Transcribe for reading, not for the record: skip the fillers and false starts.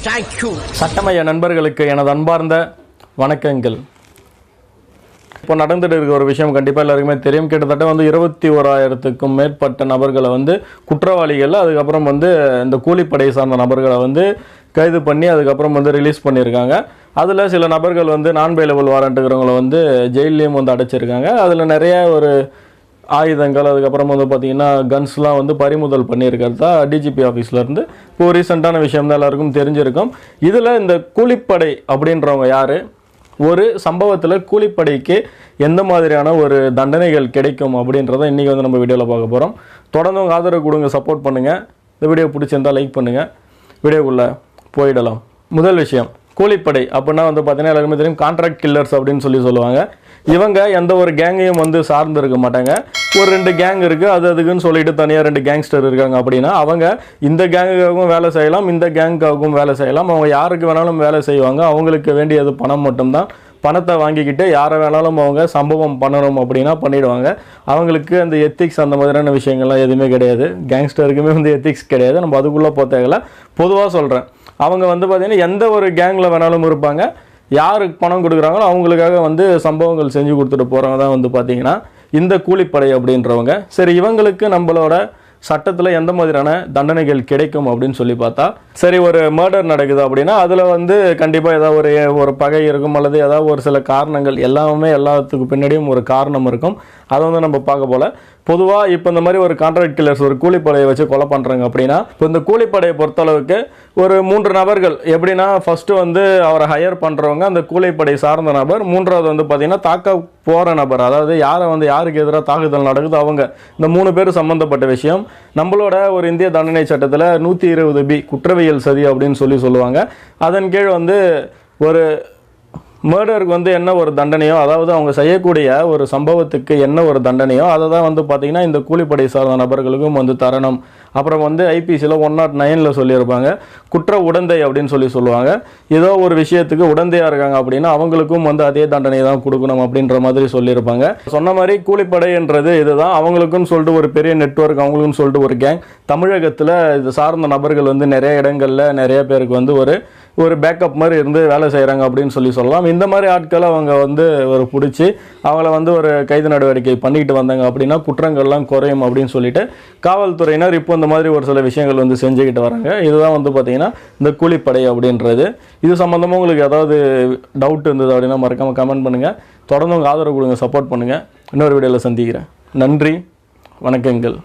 Thank you. சட்டமய நண்பர்களுக்கு எனது அன்பார்ந்த வணக்கங்கள். இப்போ நடந்துட்டு இருக்க ஒரு விஷயம் கண்டிப்பாக எல்லாருக்குமே தெரியும். கிட்டத்தட்ட 21,000க்கும் மேற்பட்ட நபர்களை குற்றவாளிகள், அதுக்கப்புறம் இந்த கூலிப்படை சார்ந்த நபர்களை கைது பண்ணி அதுக்கப்புறம் ரிலீஸ் பண்ணியிருக்காங்க. அதில் சில நபர்கள் நான் பெயிலபிள் வாரண்ட்டுக்கிறவங்கள ஜெயிலையும் அடைச்சிருக்காங்க. அதில் நிறைய ஒரு ஆயுதங்கள், அதுக்கப்புறம் பார்த்திங்கன்னா கன்ஸ்லாம் பறிமுதல் பண்ணியிருக்கிறதா டிஜிபி ஆஃபீஸ்லேருந்து இப்போ ரீசெண்டான விஷயம் தான் எல்லாருக்கும் தெரிஞ்சிருக்கும். இதில் இந்த கூலிப்படை அப்படின்றவங்க யார், ஒரு சம்பவத்தில் கூலிப்படைக்கு எந்த மாதிரியான ஒரு தண்டனைகள் கிடைக்கும் அப்படின்றத இன்றைக்கி நம்ம வீடியோவில் பார்க்க போகிறோம். தொடர்ந்து உங்கள் ஆதரவு கொடுங்க, சப்போர்ட் பண்ணுங்கள். இந்த வீடியோ பிடிச்சிருந்தால் லைக் பண்ணுங்கள். வீடியோக்குள்ளே போயிடலாம். முதல் விஷயம், கூலிப்படை அப்படின்னா பார்த்தீங்கன்னா எல்லாருமே தெரியும், கான்ட்ராக்ட் கில்லர்ஸ் அப்படின்னு சொல்லுவாங்க. இவங்க எந்த ஒரு கேங்கையும் சார்ந்து இருக்க மாட்டாங்க. ஒரு 2 கேங் இருக்குது, அதுக்குன்னு சொல்லிட்டு தனியாக 2 கேங்ஸ்டர் இருக்காங்க. அப்படின்னா அவங்க இந்த கேங்குக்காகவும் வேலை செய்யலாம், இந்த கேங்குக்காகவும் வேலை செய்யலாம். அவங்க யாருக்கு வேணாலும் வேலை செய்வாங்க. அவங்களுக்கு வேண்டியது பணம் மட்டும்தான். பணத்தை வாங்கிக்கிட்டு யாரை வேணாலும் அவங்க சம்பவம் பண்ணணும் அப்படின்னா பண்ணிவிடுவாங்க. அவங்களுக்கு அந்த எத்திக்ஸ் அந்த மாதிரியான விஷயங்கள்லாம் எதுவுமே கிடையாது. கேங்ஸ்டருக்குமே எத்திக்ஸ் கிடையாது. நம்ம அதுக்குள்ளே போத்தேகல. பொதுவாக சொல்கிறேன், அவங்க பார்த்திங்கன்னா எந்த ஒரு கேங்கில் வேணாலும் இருப்பாங்க. யாருக்கு பணம் கொடுக்குறாங்களோ அவங்களுக்காக சம்பவங்கள் செஞ்சு கொடுத்துட்டு போகிறவங்க தான் பார்த்திங்கன்னா இந்த கூலிப்படை அப்படின்றவங்க. சரி, இவங்களுக்கு நம்மளோட சட்டத்தில் எந்த மாதிரியான தண்டனைகள் கிடைக்கும் அப்படின்னு சொல்லி பார்த்தா, சரி ஒரு மர்டர் நடக்குது அப்படின்னா அதில் கண்டிப்பாக ஏதாவது ஒரு பகை இருக்கும், அல்லது ஏதாவது ஒரு சில காரணங்கள், எல்லாத்துக்கு பின்னாடியும் ஒரு காரணம் இருக்கும். அதை நம்ம பார்க்க போல. பொதுவாக இப்போ இந்த மாதிரி ஒரு கான்ட்ராக்ட் கில்லர்ஸ் ஒரு கூலிப்படையை வச்சு கொலை பண்ணுறாங்க அப்படின்னா, இப்போ இந்த கூலிப்படையை பொறுத்தளவுக்கு ஒரு 3 நபர்கள் எப்படின்னா, ஃபஸ்ட்டு அவரை ஹையர் பண்ணுறவங்க அந்த கூலிப்படை சார்ந்த நபர், மூன்றாவது பார்த்திங்கன்னா தாக்க போகிற நபர், அதாவது யாருக்கு எதிராக தாக்குதல் நடக்குது அவங்க, இந்த 3 பேர் சம்மந்தப்பட்ட விஷயம். நம்மளோட ஒரு இந்திய தண்டனை சட்டத்தில் 120B குற்றவியல் சதி அப்படின்னு சொல்லுவாங்க. அதன் கீழ் ஒரு மர்டருக்கு என்ன ஒரு தண்டனையோ, அதாவது அவங்க செய்யக்கூடிய ஒரு சம்பவத்துக்கு என்ன ஒரு தண்டனையோ அதை தான் பார்த்திங்கன்னா இந்த கூலிப்படை சார்ந்த நபர்களுக்கும் தரணும். அப்புறம் ஐபிசியில் 109 சொல்லியிருப்பாங்க, குற்ற உடந்தை அப்படின்னு சொல்லுவாங்க. ஏதோ ஒரு விஷயத்துக்கு உடந்தையாக இருக்காங்க அப்படின்னா அவங்களுக்கும் அதே தண்டனை தான் கொடுக்கணும் அப்படின்ற மாதிரி சொல்லியிருப்பாங்க. சொன்ன மாதிரி கூலிப்படைன்றது இதுதான். அவங்களுக்குன்னு சொல்லிட்டு ஒரு பெரிய நெட்வொர்க், அவங்களுக்குன்னு சொல்லிட்டு ஒரு கேங். தமிழகத்தில் இது சார்ந்த நபர்கள் நிறைய இடங்களில் நிறைய பேருக்கு ஒரு பேக்கப் மாதிரி இருந்து வேலை செய்கிறாங்க அப்படின்னு சொல்லலாம். இந்த மாதிரி ஆட்களை அவங்க ஒரு பிடிச்சி அவங்கள ஒரு கைது நடவடிக்கை பண்ணிட்டு வந்தாங்க அப்படின்னா குற்றங்கள்லாம் குறையும் அப்படின்னு சொல்லிட்டு காவல்துறையினர் இப்போ இந்த மாதிரி ஒரு சில விஷயங்கள் செஞ்சுக்கிட்டு வராங்க. இதுதான் பார்த்திங்கன்னா இந்த கூலிப்படை அப்படின்றது. இது சம்மந்தமாக உங்களுக்கு ஏதாவது டவுட் இருந்தது அப்படின்னா மறக்காமல் கமெண்ட் பண்ணுங்கள். தொடர்ந்து உங்கள் ஆதரவு கொடுங்க, சப்போர்ட் பண்ணுங்கள். இன்னொரு வீடியோவில் சந்திக்கிறேன். நன்றி, வணக்கங்கள்.